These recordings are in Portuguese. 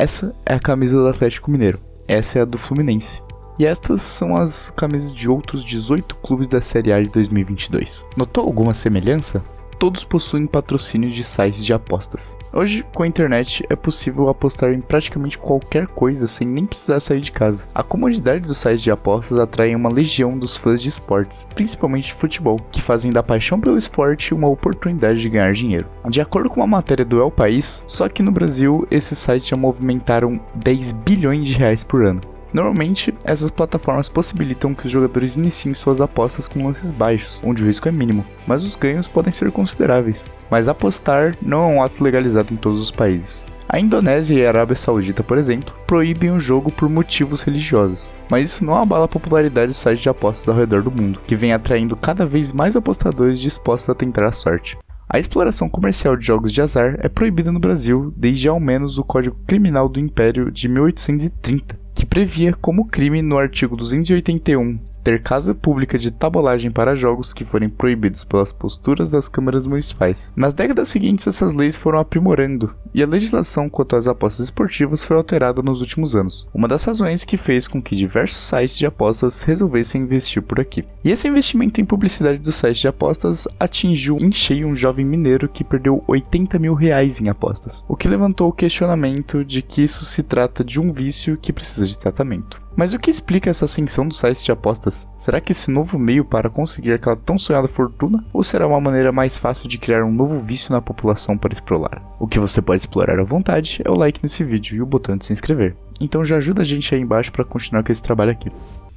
Essa é a camisa do Atlético Mineiro, essa é a do Fluminense. E estas são as camisas de outros 18 clubes da Série A de 2022. Notou alguma semelhança? Todos possuem patrocínio de sites de apostas. Hoje, com a internet, é possível apostar em praticamente qualquer coisa sem nem precisar sair de casa. A comodidade dos sites de apostas atrai uma legião dos fãs de esportes, principalmente de futebol, que fazem da paixão pelo esporte uma oportunidade de ganhar dinheiro. De acordo com uma matéria do El País, só aqui no Brasil, esses sites já movimentaram 10 bilhões de reais por ano. Normalmente, essas plataformas possibilitam que os jogadores iniciem suas apostas com lances baixos, onde o risco é mínimo, mas os ganhos podem ser consideráveis. Mas apostar não é um ato legalizado em todos os países. A Indonésia e a Arábia Saudita, por exemplo, proíbem o jogo por motivos religiosos. Mas isso não abala a popularidade dos sites de apostas ao redor do mundo, que vem atraindo cada vez mais apostadores dispostos a tentar a sorte. A exploração comercial de jogos de azar é proibida no Brasil desde ao menos o Código Criminal do Império de 1830, que previa como crime no artigo 281 ter casa pública de tabuagem para jogos que forem proibidos pelas posturas das câmaras municipais. Nas décadas seguintes, essas leis foram aprimorando e a legislação quanto às apostas esportivas foi alterada nos últimos anos. Uma das razões que fez com que diversos sites de apostas resolvessem investir por aqui. E esse investimento em publicidade dos sites de apostas atingiu em cheio um jovem mineiro que perdeu 80 mil reais em apostas, o que levantou o questionamento de que isso se trata de um vício que precisa de tratamento. Mas o que explica essa ascensão dos sites de apostas? Será que esse novo meio para conseguir aquela tão sonhada fortuna? Ou será uma maneira mais fácil de criar um novo vício na população para explorar? O que você pode explorar à vontade é o like nesse vídeo e o botão de se inscrever. Então já ajuda a gente aí embaixo para continuar com esse trabalho aqui.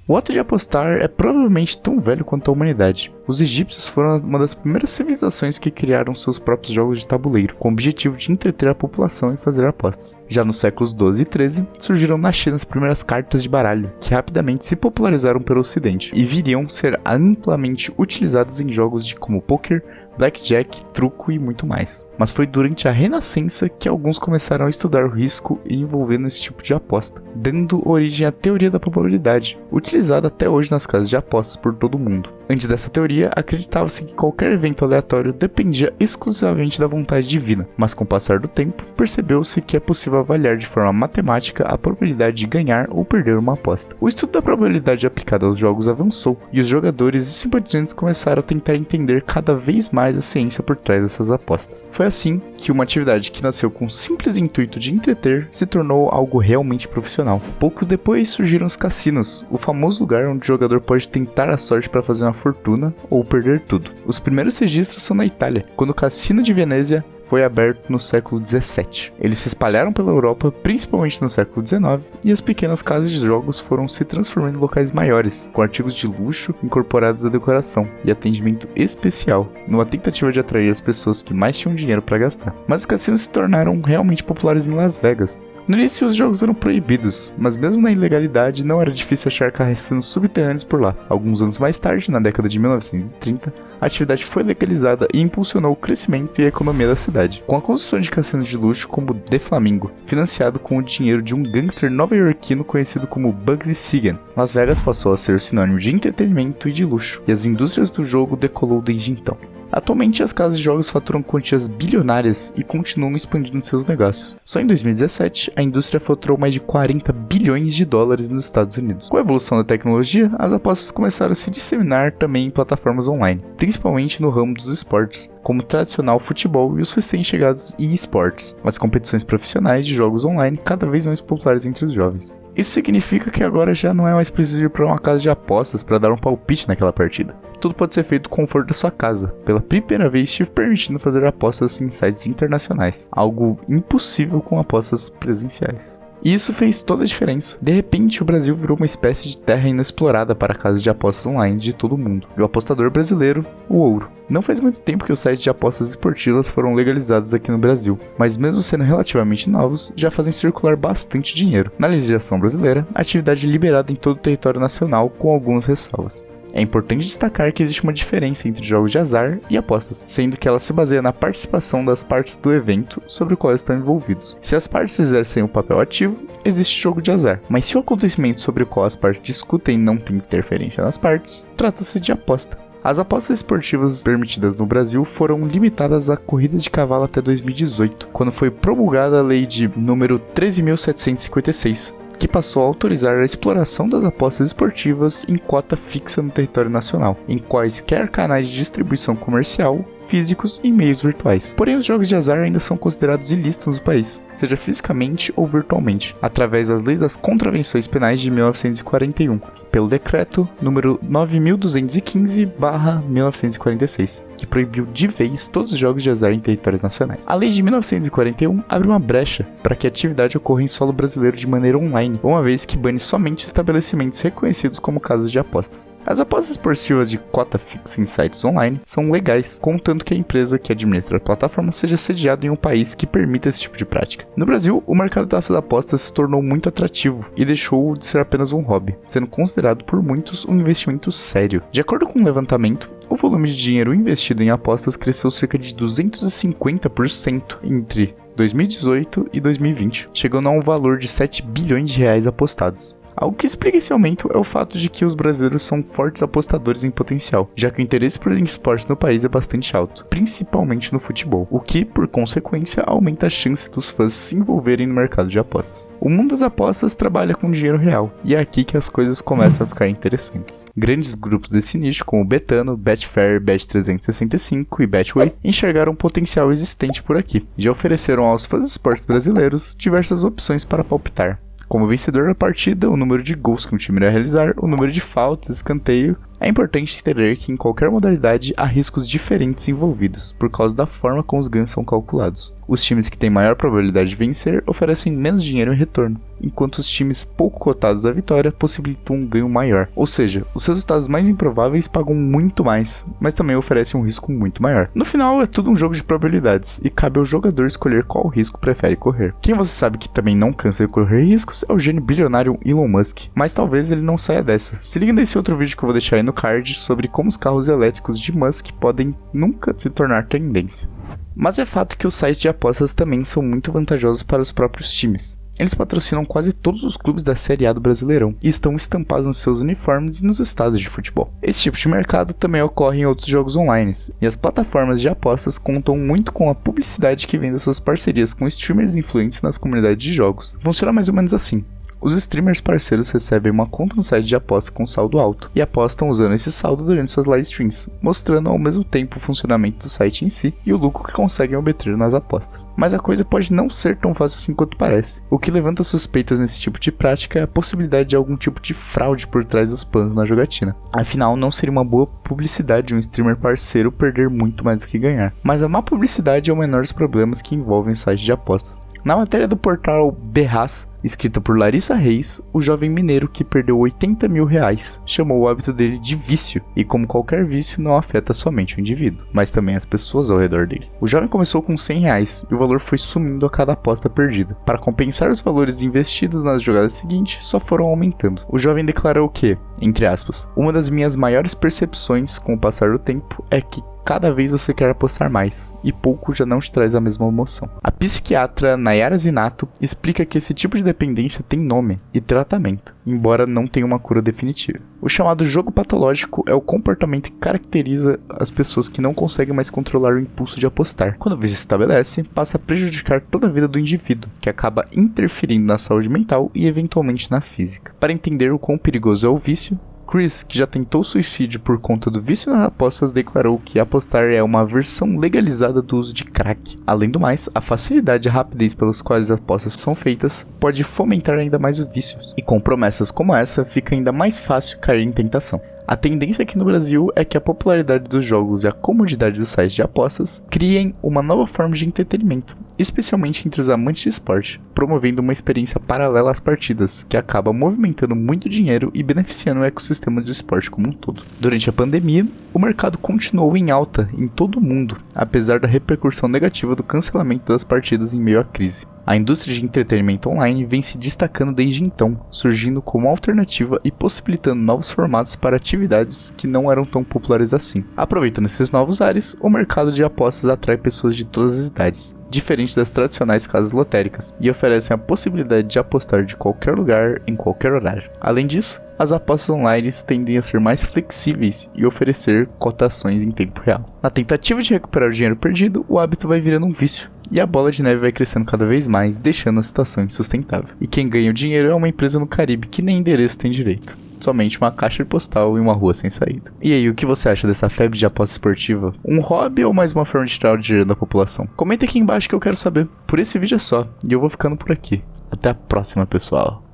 O ato de apostar é provavelmente tão velho quanto a humanidade. Os egípcios foram uma das primeiras civilizações que criaram seus próprios jogos de tabuleiro, com o objetivo de entreter a população e fazer apostas. Já nos séculos 12 e 13, surgiram na China as primeiras cartas de baralho, que rapidamente se popularizaram pelo ocidente, e viriam ser amplamente utilizadas em jogos como poker, blackjack, truco e muito mais. Mas foi durante a Renascença que alguns começaram a estudar o risco e envolver nesse tipo de aposta, dando origem à teoria da probabilidade, utilizada até hoje nas casas de apostas por todo o mundo. Antes dessa teoria, acreditava-se que qualquer evento aleatório dependia exclusivamente da vontade divina, mas com o passar do tempo, percebeu-se que é possível avaliar de forma matemática a probabilidade de ganhar ou perder uma aposta. O estudo da probabilidade aplicada aos jogos avançou, e os jogadores e simpatizantes começaram a tentar entender cada vez mais a ciência por trás dessas apostas. Foi assim que uma atividade que nasceu com o simples intuito de entreter se tornou algo realmente profissional. Pouco depois surgiram os cassinos, o famoso lugar onde o jogador pode tentar a sorte para fazer uma fortuna ou perder tudo. Os primeiros registros são na Itália, quando o Cassino de Venezia foi aberto no século XVII. Eles se espalharam pela Europa, principalmente no século XIX, e as pequenas casas de jogos foram se transformando em locais maiores, com artigos de luxo incorporados à decoração e atendimento especial, numa tentativa de atrair as pessoas que mais tinham dinheiro para gastar. Mas os cassinos se tornaram realmente populares em Las Vegas. No início os jogos eram proibidos, mas mesmo na ilegalidade não era difícil achar cassinos subterrâneos por lá. Alguns anos mais tarde, na década de 1930, a atividade foi legalizada e impulsionou o crescimento e a economia da cidade, com a construção de cassinos de luxo como The Flamingo, financiado com o dinheiro de um gangster nova-iorquino conhecido como Bugsy Siegel. Las Vegas passou a ser sinônimo de entretenimento e de luxo, e as indústrias do jogo decolou desde então. Atualmente, as casas de jogos faturam quantias bilionárias e continuam expandindo seus negócios. Só em 2017, a indústria faturou mais de 40 bilhões de dólares nos Estados Unidos. Com a evolução da tecnologia, as apostas começaram a se disseminar também em plataformas online, principalmente no ramo dos esportes, como o tradicional futebol e os recém-chegados e-sports, as competições profissionais de jogos online cada vez mais populares entre os jovens. Isso significa que agora já não é mais preciso ir para uma casa de apostas para dar um palpite naquela partida. Tudo pode ser feito do conforto da sua casa, pela primeira vez te permitindo fazer apostas em sites internacionais, algo impossível com apostas presenciais. E isso fez toda a diferença. De repente, o Brasil virou uma espécie de terra inexplorada para casas de apostas online de todo o mundo. E o apostador brasileiro, o ouro. Não faz muito tempo que os sites de apostas esportivas foram legalizados aqui no Brasil, mas mesmo sendo relativamente novos, já fazem circular bastante dinheiro. Na legislação brasileira, a atividade é liberada em todo o território nacional, com algumas ressalvas. É importante destacar que existe uma diferença entre jogos de azar e apostas, sendo que ela se baseia na participação das partes do evento sobre o qual estão envolvidos. Se as partes exercem um papel ativo, existe jogo de azar, mas se o acontecimento sobre o qual as partes discutem não tem interferência nas partes, trata-se de aposta. As apostas esportivas permitidas no Brasil foram limitadas a corridas de cavalo até 2018, quando foi promulgada a lei de número 13.756, que passou a autorizar a exploração das apostas esportivas em cota fixa no território nacional, em quaisquer canais de distribuição comercial, físicos e meios virtuais. Porém, os jogos de azar ainda são considerados ilícitos no país, seja fisicamente ou virtualmente, através das leis das contravenções penais de 1941, pelo decreto número 9215/1946, que proibiu de vez todos os jogos de azar em territórios nacionais. A lei de 1941 abre uma brecha para que a atividade ocorra em solo brasileiro de maneira online, uma vez que bane somente estabelecimentos reconhecidos como casas de apostas. As apostas esportivas de cota fixa em sites online são legais, contanto que a empresa que administra a plataforma seja sediada em um país que permita esse tipo de prática. No Brasil, o mercado das apostas se tornou muito atrativo e deixou de ser apenas um hobby, sendo considerado por muitos um investimento sério. De acordo com um levantamento, o volume de dinheiro investido em apostas cresceu cerca de 250% entre 2018 e 2020, chegando a um valor de 7 bilhões de reais apostados. Algo que explica esse aumento é o fato de que os brasileiros são fortes apostadores em potencial, já que o interesse por esportes no país é bastante alto, principalmente no futebol, o que, por consequência, aumenta a chance dos fãs se envolverem no mercado de apostas. O mundo das apostas trabalha com dinheiro real, e é aqui que as coisas começam a ficar interessantes. Grandes grupos desse nicho, como Betano, Betfair, Bet365 e Betway, enxergaram o potencial existente por aqui, e já ofereceram aos fãs de esportes brasileiros diversas opções para palpitar, como vencedor da partida, o número de gols que um time irá realizar, o número de faltas, escanteio. É importante entender que em qualquer modalidade há riscos diferentes envolvidos, por causa da forma como os ganhos são calculados. Os times que têm maior probabilidade de vencer oferecem menos dinheiro em retorno, enquanto os times pouco cotados à vitória possibilitam um ganho maior. Ou seja, os resultados mais improváveis pagam muito mais, mas também oferecem um risco muito maior. No final, é tudo um jogo de probabilidades, e cabe ao jogador escolher qual risco prefere correr. Quem você sabe que também não cansa de correr riscos é o gênio bilionário Elon Musk, mas talvez ele não saia dessa. Se liga nesse outro vídeo que eu vou deixar aí no card sobre como os carros elétricos de Musk podem nunca se tornar tendência. Mas é fato que os sites de apostas também são muito vantajosos para os próprios times. Eles patrocinam quase todos os clubes da Série A do Brasileirão e estão estampados nos seus uniformes e nos estádios de futebol. Esse tipo de mercado também ocorre em outros jogos online, e as plataformas de apostas contam muito com a publicidade que vem dessas parcerias com streamers influentes nas comunidades de jogos. Funciona mais ou menos assim. Os streamers parceiros recebem uma conta no site de aposta com saldo alto e apostam usando esse saldo durante suas live streams, mostrando ao mesmo tempo o funcionamento do site em si e o lucro que conseguem obter nas apostas. Mas a coisa pode não ser tão fácil assim quanto parece. O que levanta suspeitas nesse tipo de prática é a possibilidade de algum tipo de fraude por trás dos panos na jogatina. Afinal, não seria uma boa publicidade de um streamer parceiro perder muito mais do que ganhar. Mas a má publicidade é o menor dos problemas que envolvem o site de apostas. Na matéria do portal Berraz, escrita por Larissa Reis, o jovem mineiro que perdeu 80 mil reais chamou o hábito dele de vício, e como qualquer vício não afeta somente o indivíduo, mas também as pessoas ao redor dele. O jovem começou com 100 reais e o valor foi sumindo a cada aposta perdida. Para compensar os valores investidos nas jogadas seguintes, só foram aumentando. O jovem declarou que, entre aspas, uma das minhas maiores percepções com o passar do tempo é que cada vez você quer apostar mais, e pouco já não te traz a mesma emoção. A psiquiatra Nayara Zinato explica que esse tipo de dependência tem nome e tratamento, embora não tenha uma cura definitiva. O chamado jogo patológico é o comportamento que caracteriza as pessoas que não conseguem mais controlar o impulso de apostar. Quando o vício se estabelece, passa a prejudicar toda a vida do indivíduo, que acaba interferindo na saúde mental e eventualmente na física. Para entender o quão perigoso é o vício, Chris, que já tentou suicídio por conta do vício nas apostas, declarou que apostar é uma versão legalizada do uso de crack. Além do mais, a facilidade e a rapidez pelas quais as apostas são feitas pode fomentar ainda mais os vícios. E com promessas como essa, fica ainda mais fácil cair em tentação. A tendência aqui no Brasil é que a popularidade dos jogos e a comodidade dos sites de apostas criem uma nova forma de entretenimento, especialmente entre os amantes de esporte, promovendo uma experiência paralela às partidas, que acaba movimentando muito dinheiro e beneficiando o ecossistema do esporte como um todo. Durante a pandemia, o mercado continuou em alta em todo o mundo, apesar da repercussão negativa do cancelamento das partidas em meio à crise. A indústria de entretenimento online vem se destacando desde então, surgindo como alternativa e possibilitando novos formatos para atividades atividades que não eram tão populares assim. Aproveitando esses novos ares, o mercado de apostas atrai pessoas de todas as idades, diferente das tradicionais casas lotéricas, e oferecem a possibilidade de apostar de qualquer lugar, em qualquer horário. Além disso, as apostas online tendem a ser mais flexíveis e oferecer cotações em tempo real. Na tentativa de recuperar o dinheiro perdido, o hábito vai virando um vício, e a bola de neve vai crescendo cada vez mais, deixando a situação insustentável. E quem ganha o dinheiro é uma empresa no Caribe que nem endereço tem direito. Somente uma caixa postal e uma rua sem saída. E aí, o que você acha dessa febre de aposta esportiva? Um hobby ou mais uma forma de tirar o dinheiro da população? Comenta aqui embaixo que eu quero saber. Por esse vídeo é só, e eu vou ficando por aqui. Até a próxima, pessoal.